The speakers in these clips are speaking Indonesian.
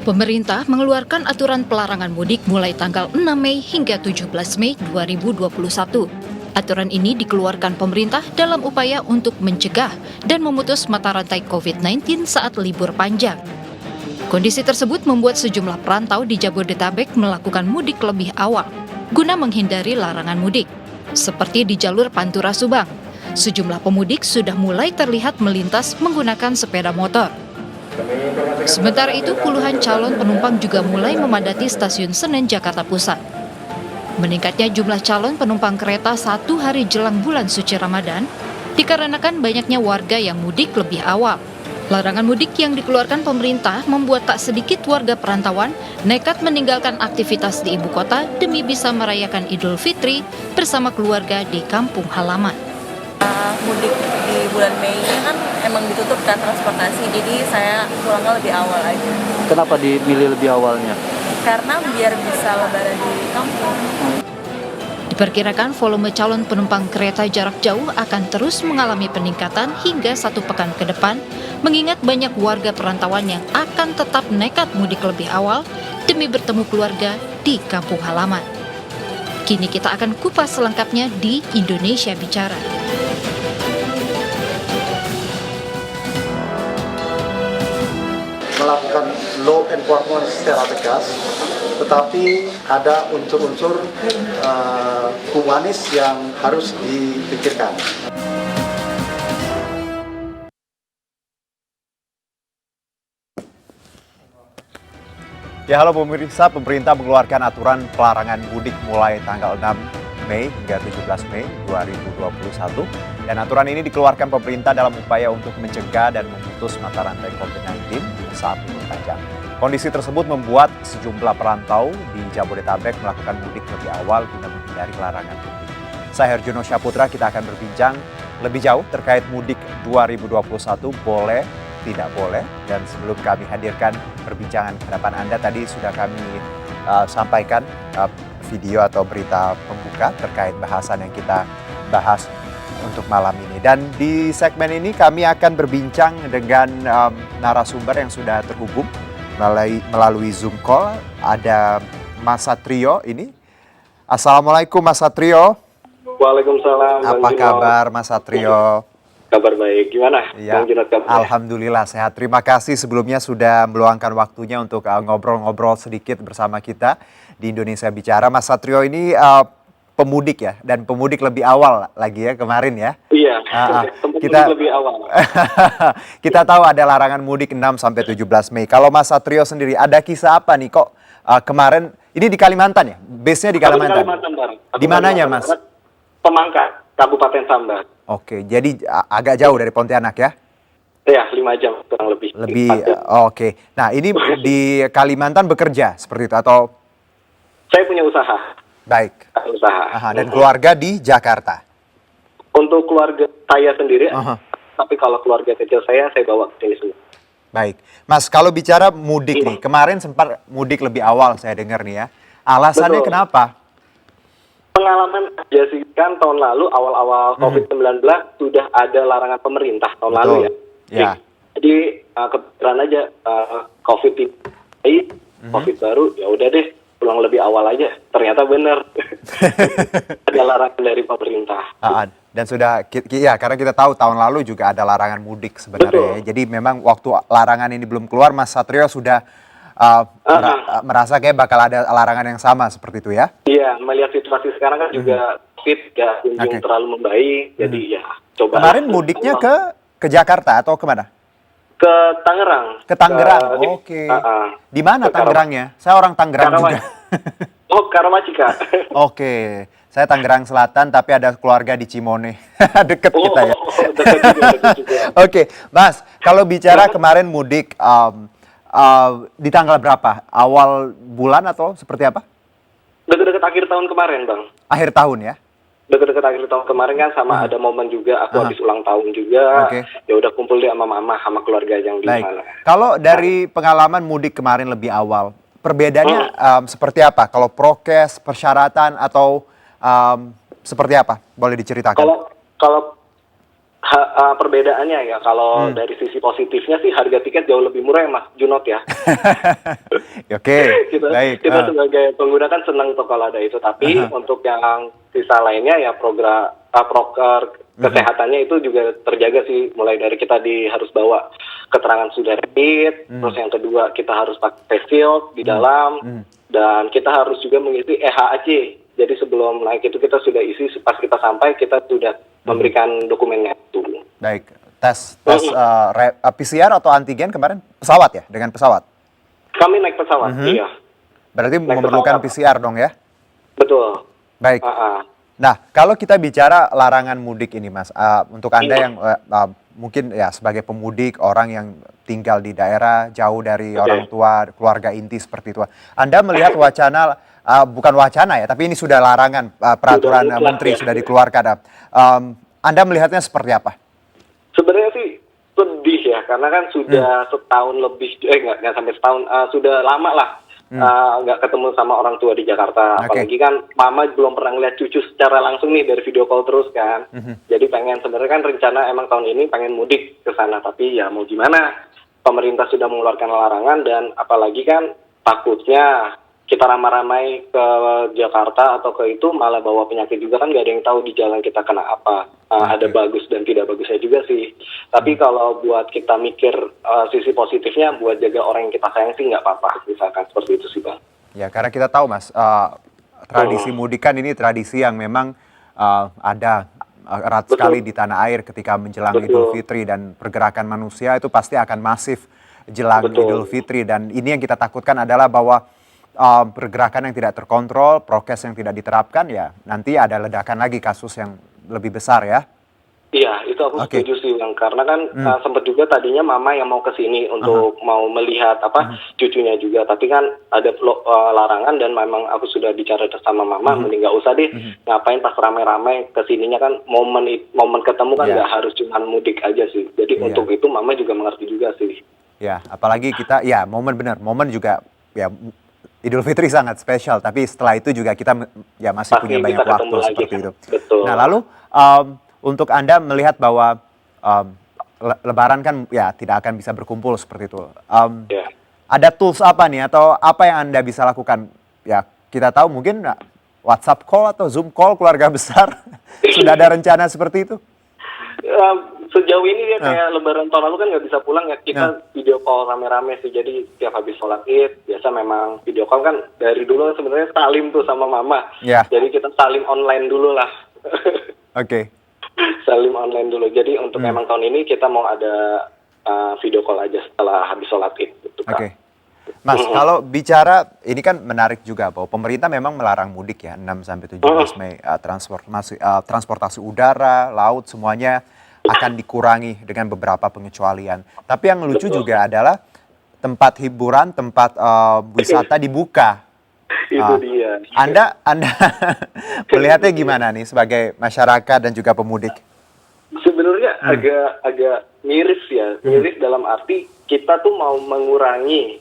Pemerintah mengeluarkan aturan pelarangan mudik mulai tanggal 6 Mei hingga 17 Mei 2021. Aturan ini dikeluarkan pemerintah dalam upaya untuk mencegah dan memutus mata rantai COVID-19 saat libur panjang. Kondisi tersebut membuat sejumlah perantau di Jabodetabek melakukan mudik lebih awal, guna menghindari larangan mudik. Seperti di jalur Pantura Subang, sejumlah pemudik sudah mulai terlihat melintas menggunakan sepeda motor. Sementara itu, puluhan calon penumpang juga mulai memadati stasiun Senen, Jakarta Pusat. Meningkatnya jumlah calon penumpang kereta 1 hari jelang bulan suci Ramadan dikarenakan banyaknya warga yang mudik lebih awal. Larangan mudik yang dikeluarkan pemerintah membuat tak sedikit warga perantauan nekat meninggalkan aktivitas di ibu kota demi bisa merayakan Idul Fitri bersama keluarga di kampung halaman. Mudik di bulan Mei ini kan emang ditutup kan transportasi, jadi saya pulangnya lebih awal aja. Kenapa dimilih lebih awalnya? Karena biar bisa lebaran di kampung. Diperkirakan volume calon penumpang kereta jarak jauh akan terus mengalami peningkatan hingga 1 pekan ke depan, mengingat banyak warga perantauan yang akan tetap nekat mudik lebih awal demi bertemu keluarga di kampung halaman. Kini kita akan kupas selengkapnya di Indonesia Bicara. Melakukan law enforcement secara tegas, tetapi ada unsur-unsur humanis yang harus dipikirkan. Ya, halo pemirsa, pemerintah mengeluarkan aturan pelarangan mudik mulai tanggal 6 Mei hingga 17 Mei 2021. Dan aturan ini dikeluarkan pemerintah dalam upaya untuk mencegah dan memutus mata rantai COVID-19 saat libur panjang. Kondisi tersebut membuat sejumlah perantau di Jabodetabek melakukan mudik lebih awal guna menghindari larangan mudik. Saya Herjono Syaputra, kita akan berbincang lebih jauh terkait mudik 2021 boleh, tidak boleh. Dan sebelum kami hadirkan perbincangan ke hadapan Anda, tadi sudah kami sampaikan video atau berita pembuka terkait bahasan yang kita bahas untuk malam ini. Dan di segmen ini kami akan berbincang dengan narasumber yang sudah terhubung melalui Zoom call. Ada Mas Satrio ini. Assalamualaikum Mas Satrio. Waalaikumsalam. Apa kabar Mas Satrio? Kabar baik. Gimana? Ya, alhamdulillah sehat. Terima kasih sebelumnya sudah meluangkan waktunya untuk ngobrol-ngobrol sedikit bersama kita di Indonesia Bicara. Mas Satrio ini pemudik ya, dan pemudik lebih awal lagi ya kemarin ya. Iya, kita lebih awal. Kita tahu ada larangan mudik 6 sampai 17 Mei. Kalau Mas Satrio sendiri ada kisah apa nih kok kemarin ini di Kalimantan ya? Base-nya di Kalimantan. Di mananya Mas? Pemangkat, Kabupaten Samba. Oke, jadi agak jauh dari Pontianak ya? Iya, 5 jam kurang lebih. Oke. Nah, ini di Kalimantan bekerja seperti itu atau? Saya punya usaha. Baik. Usaha. Dan keluarga di Jakarta? Untuk keluarga saya sendiri, tapi kalau keluarga kecil saya bawa ke sini semua. Baik. Mas, kalau bicara mudik nih, kemarin sempat mudik lebih awal saya dengar nih ya. Alasannya Betul. kenapa? Pengalaman aja sih, kan tahun lalu awal-awal COVID-19 sudah ada larangan pemerintah tahun lalu ya. Ya. Jadi kebetulan aja COVID COVID baru, ya udah deh pulang lebih awal aja. Ternyata benar ada larangan dari pemerintah. Dan sudah, ya karena kita tahu tahun lalu juga ada larangan mudik sebenarnya. Ya. Jadi memang waktu larangan ini belum keluar, Mas Satrio sudah merasa kayak bakal ada larangan yang sama seperti itu ya? Iya, melihat situasi sekarang kan juga fit, gak kunjung terlalu membaik. Jadi ya coba. Kemarin mudiknya ke Jakarta atau kemana? Ke Tangerang. Ke Tangerang, oke. Di mana Tangerangnya? Saya orang Tangerang juga. Oh, Karamacika. Oke, saya Tangerang Selatan tapi ada keluarga di Cimone. Deket kita ya. Deket juga. Oke, Mas, kalau bicara kemarin mudik, di tanggal berapa? Awal bulan atau seperti apa? Deket-deket akhir tahun kemarin, Bang. Akhir tahun ya? Deket-deket akhir tahun kemarin kan sama ada momen juga aku habis ulang tahun juga. Ya udah kumpul deh sama mama sama keluarga yang di sana. Kalau dari pengalaman mudik kemarin lebih awal, perbedaannya seperti apa? Kalau prokes, persyaratan atau seperti apa? Boleh diceritakan. Kalau Perbedaannya ya, kalau dari sisi positifnya sih harga tiket jauh lebih murah ya Mas Junot ya. Oke, baik. Kita sebagai pengguna kan senang tuh kalau ada itu, tapi untuk yang sisa lainnya ya proker kesehatannya itu juga terjaga sih, mulai dari kita harus bawa keterangan sudah rapid, terus yang kedua kita harus pakai face shield di dalam, dan kita harus juga mengisi EHAC. Jadi sebelum naik itu kita sudah isi, pas kita sampai kita sudah memberikan dokumennya itu. Baik, tes PCR atau antigen kemarin pesawat ya, dengan pesawat? Kami naik pesawat, iya. Berarti Naik memerlukan pesawat. PCR dong ya? Betul. Baik. Nah, kalau kita bicara larangan mudik ini, Mas, untuk Anda yang mungkin ya sebagai pemudik, orang yang tinggal di daerah jauh dari orang tua, keluarga inti seperti itu, Anda melihat wacana, bukan wacana ya, tapi ini sudah larangan, peraturan menteri sudah dikeluarkan. Anda melihatnya seperti apa? Sebenarnya sih sedih ya, karena kan sudah setahun lebih, nggak sampai setahun, sudah lama lah nggak ketemu sama orang tua di Jakarta. Apalagi kan mama belum pernah ngeliat cucu secara langsung nih, dari video call terus kan. Jadi sebenarnya kan rencana emang tahun ini pengen mudik ke sana, tapi ya mau gimana, pemerintah sudah mengeluarkan larangan, dan apalagi kan takutnya kita ramai-ramai ke Jakarta atau ke itu malah bawa penyakit juga, kan nggak ada yang tahu di jalan kita kena apa. Ada bagus dan tidak bagusnya juga sih. Tapi kalau buat kita mikir sisi positifnya, buat jaga orang yang kita sayang sih nggak apa-apa, misalkan seperti itu sih Bang. Ya, karena kita tahu Mas, tradisi mudik kan ini tradisi yang memang ada erat sekali di tanah air ketika menjelang Idul Fitri, dan pergerakan manusia itu pasti akan masif jelang Idul Fitri, dan ini yang kita takutkan adalah bahwa pergerakan yang tidak terkontrol, prokes yang tidak diterapkan, ya nanti ada ledakan lagi, kasus yang lebih besar ya. Iya, itu aku setuju sih Bang, karena kan sempat juga tadinya mama yang mau ke sini untuk mau melihat cucunya juga, tapi kan ada larangan, dan memang aku sudah bicara sama mama, mending nggak usah deh, ngapain pas rame-rame kesininya, kan momen ketemu kan nggak harus cuma mudik aja sih. Jadi untuk itu mama juga mengerti juga sih. Ya, apalagi kita momen juga ya, Idul Fitri sangat spesial, tapi setelah itu juga kita ya masih punya banyak waktu seperti itu. Betul. Nah, lalu untuk Anda melihat bahwa Lebaran kan ya tidak akan bisa berkumpul seperti itu. Ada tools apa nih, atau apa yang Anda bisa lakukan? Ya, kita tahu mungkin WhatsApp call atau Zoom call keluarga besar. Sudah ada rencana seperti itu? Sejauh ini ya kayak Lebaran tahun lalu kan nggak bisa pulang ya, kita video call rame-rame sih. Jadi tiap habis sholat Id biasa memang video call, kan dari dulu sebenarnya salim tuh sama mama. Jadi kita salim online dulu lah. Salim online dulu. Jadi untuk memang tahun ini kita mau ada video call aja setelah habis sholat Id. Mas, kalau bicara ini kan menarik juga bahwa pemerintah memang melarang mudik ya 6-17 Mei, transportasi udara, laut semuanya akan dikurangi dengan beberapa pengecualian. Tapi yang lucu juga adalah tempat hiburan, tempat wisata dibuka. Itu dia. Anda melihatnya gimana nih sebagai masyarakat dan juga pemudik? Sebenarnya agak miris ya, miris dalam arti kita tuh mau mengurangi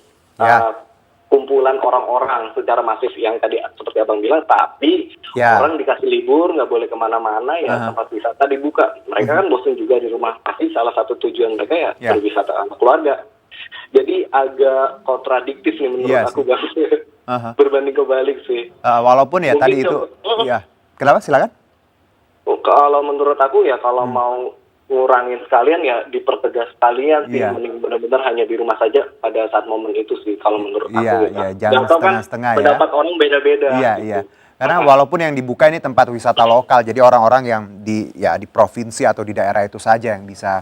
kumpulan orang-orang secara masif yang tadi seperti Abang bilang, tapi orang dikasih libur, nggak boleh kemana-mana ya, tempat wisata dibuka. Mereka kan bosan juga di rumah, pasti salah satu tujuan mereka ya berwisata sama keluarga. Jadi agak kontradiktif nih menurut aku Bang. Berbanding kebalik sih. Walaupun ya mungkin tadi itu, kenapa silakan? Kalau menurut aku ya, kalau mau ngurangin sekalian ya dipertegas sekalian sih, mending benar-benar hanya di rumah saja pada saat momen itu sih kalau menurut aku. Jangan setengah-setengah ya. Pendapat orang beda-beda. Karena walaupun yang dibuka ini tempat wisata lokal, jadi orang-orang yang di provinsi atau di daerah itu saja yang bisa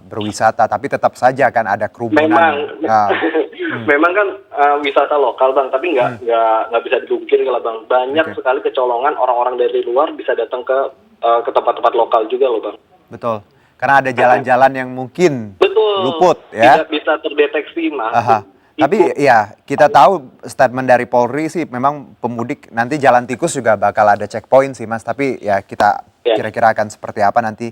berwisata, tapi tetap saja kan ada kerumunan. Memang kan wisata lokal Bang, tapi nggak bisa dipungkiri kalau Bang, banyak sekali kecolongan orang-orang dari luar bisa datang ke tempat-tempat lokal juga loh Bang. Betul, karena ada jalan-jalan yang mungkin luput ya. Tidak bisa terdeteksi Mas. Tapi ya kita tahu statement dari Polri sih, memang pemudik nanti jalan tikus juga bakal ada checkpoint sih Mas. Tapi ya kita kira-kira akan seperti apa nanti.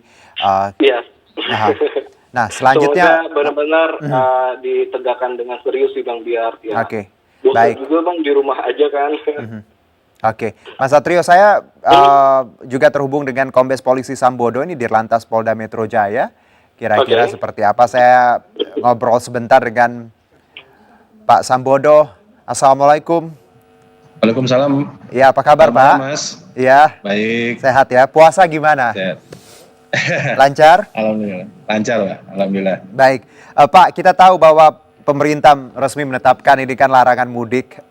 Nah selanjutnya benar-benar ditegakkan dengan serius sih Bang, biar ya. Baik. Juga Bang di rumah aja kan. Oke, Mas Satrio, saya juga terhubung dengan Kombes Polisi Sambodo ini Dirlantas Polda Metro Jaya. Kira-kira seperti apa? Saya ngobrol sebentar dengan Pak Sambodo. Assalamualaikum. Waalaikumsalam. Ya, apa kabar Pak? Mas. Ya, Baik. sehat ya. Puasa gimana? Sehat. Lancar? Alhamdulillah. Lancar Pak, alhamdulillah. Baik, Pak, kita tahu bahwa pemerintah resmi menetapkan ini kan larangan mudik.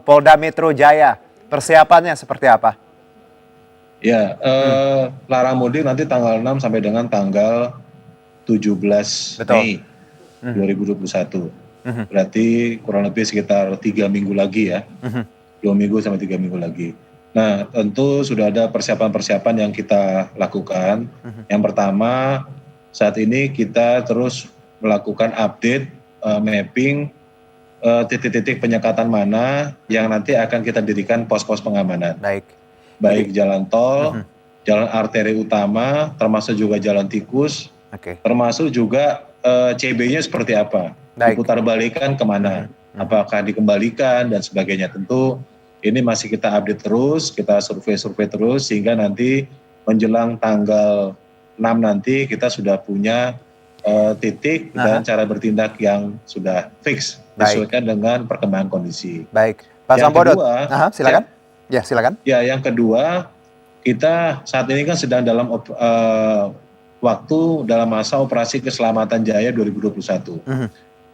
Polda Metro Jaya, persiapannya seperti apa? Ya, larang mudik nanti tanggal 6 sampai dengan tanggal 17 Betul. Mei 2021. Berarti kurang lebih sekitar 3 minggu lagi ya. 2 minggu sampai 3 minggu lagi. Nah, tentu sudah ada persiapan-persiapan yang kita lakukan. Yang pertama, saat ini kita terus melakukan update, mapping titik-titik penyekatan mana yang nanti akan kita dirikan pos-pos pengamanan. Baik jalan tol, jalan arteri utama, termasuk juga jalan tikus, termasuk juga CB-nya seperti apa, diputar balikan kemana, apakah dikembalikan dan sebagainya. Tentu ini masih kita update terus, kita survei terus, sehingga nanti menjelang tanggal 6 nanti kita sudah punya titik dan cara bertindak yang sudah fix, disesuaikan dengan perkembangan kondisi. Baik, Pak Sambodo, silakan. Ya, silakan. Ya, yang kedua, kita saat ini kan sedang dalam dalam masa Operasi Keselamatan Jaya 2021.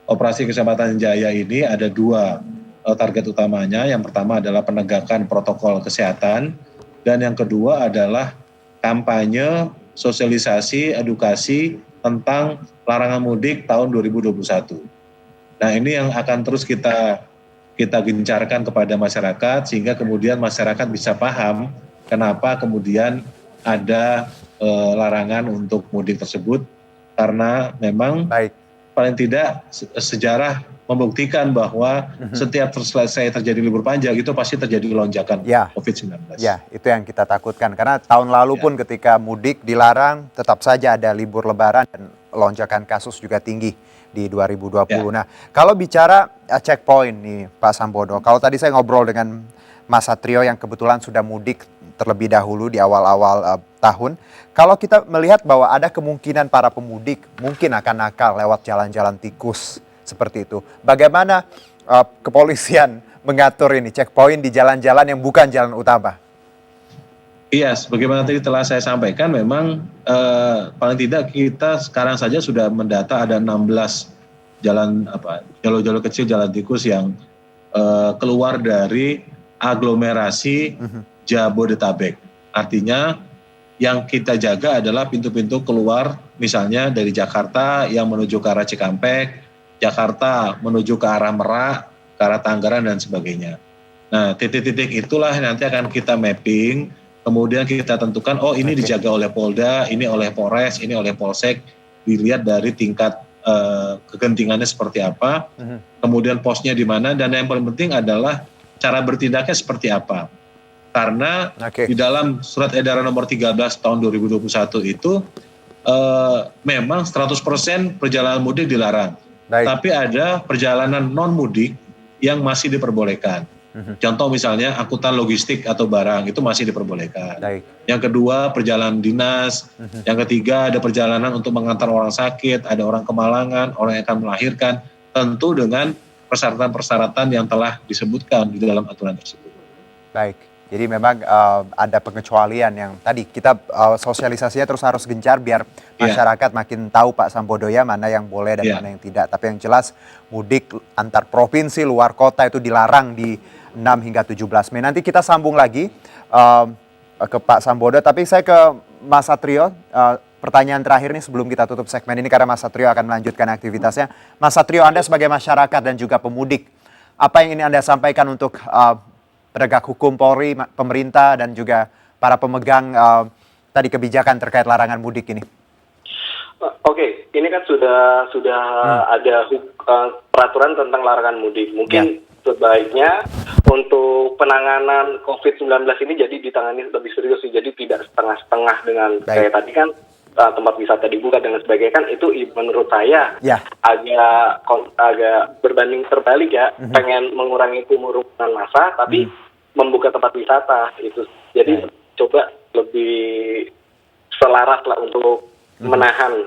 Operasi Keselamatan Jaya ini ada 2 target utamanya. Yang pertama adalah penegakan protokol kesehatan, dan yang kedua adalah kampanye, sosialisasi, edukasi tentang larangan mudik tahun 2021. Nah, ini yang akan terus kita gencarkan kepada masyarakat, sehingga kemudian masyarakat bisa paham kenapa kemudian ada larangan untuk mudik tersebut, karena memang paling tidak sejarah membuktikan bahwa setiap selesai terjadi libur panjang itu pasti terjadi lonjakan COVID-19. Ya, itu yang kita takutkan, karena tahun lalu pun ketika mudik dilarang, tetap saja ada libur lebaran dan lonjakan kasus juga tinggi di 2020. Nah, kalau bicara checkpoint nih Pak Sambodo, kalau tadi saya ngobrol dengan Mas Satrio yang kebetulan sudah mudik terlebih dahulu di awal-awal tahun, kalau kita melihat bahwa ada kemungkinan para pemudik mungkin akan nakal lewat jalan-jalan tikus seperti itu. Bagaimana kepolisian mengatur ini checkpoint di jalan-jalan yang bukan jalan utama? Iya, sebagaimana tadi telah saya sampaikan, memang paling tidak kita sekarang saja sudah mendata ada 16 jalur-jalur kecil jalan tikus yang keluar dari aglomerasi Jabodetabek. Artinya yang kita jaga adalah pintu-pintu keluar, misalnya dari Jakarta yang menuju ke arah Cikampek, Jakarta menuju ke arah Merak, ke arah Tangerang dan sebagainya. Nah, titik-titik itulah nanti akan kita mapping, kemudian kita tentukan, oh ini dijaga oleh Polda, ini oleh Polres, ini oleh Polsek, dilihat dari tingkat kegentingannya seperti apa, kemudian posnya di mana, dan yang paling penting adalah cara bertindaknya seperti apa. Karena di dalam surat edaran nomor 13 tahun 2021 itu memang 100% perjalanan mudik dilarang. Tapi ada perjalanan non mudik yang masih diperbolehkan. Contoh misalnya angkutan logistik atau barang itu masih diperbolehkan. Yang kedua perjalanan dinas. Yang ketiga ada perjalanan untuk mengantar orang sakit, ada orang kemalangan, orang yang akan melahirkan, tentu dengan persyaratan-persyaratan yang telah disebutkan di dalam aturan tersebut. Baik, jadi memang ada pengecualian yang tadi kita sosialisasinya terus harus gencar biar masyarakat makin tahu Pak Sambodo ya mana yang boleh dan mana yang tidak. Tapi yang jelas mudik antar provinsi luar kota itu dilarang di 6 hingga 17 Mei. Nanti kita sambung lagi ke Pak Sambodo, tapi saya ke Mas Satrio. Pertanyaan terakhir nih sebelum kita tutup segmen ini karena Mas Satrio akan melanjutkan aktivitasnya. Mas Satrio, Anda sebagai masyarakat dan juga pemudik, apa yang ingin Anda sampaikan untuk penegak hukum Polri, pemerintah dan juga para pemegang tadi kebijakan terkait larangan mudik ini? Oke, ini kan sudah ada peraturan tentang larangan mudik. Mungkin sebaiknya untuk penanganan COVID-19 ini jadi ditangani lebih serius, jadi tidak setengah-setengah dengan kayak tadi kan tempat wisata dibuka dan sebagainya, kan itu menurut saya agak berbanding terbalik ya, pengen mengurangi kerumunan massa tapi membuka tempat wisata itu. Jadi coba lebih selaras lah untuk menahan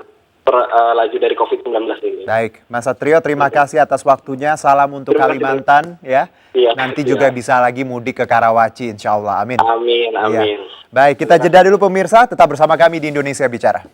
laju dari COVID-19 ini. Baik, Mas Satrio, terima kasih atas waktunya. Salam untuk Terima kasih, Kalimantan ya. Iya, Nanti iya. juga bisa lagi mudik ke Karawaci, insya Allah. Amin. Amin, amin. Iya. Baik, kita jeda dulu pemirsa. Tetap bersama kami di Indonesia Bicara.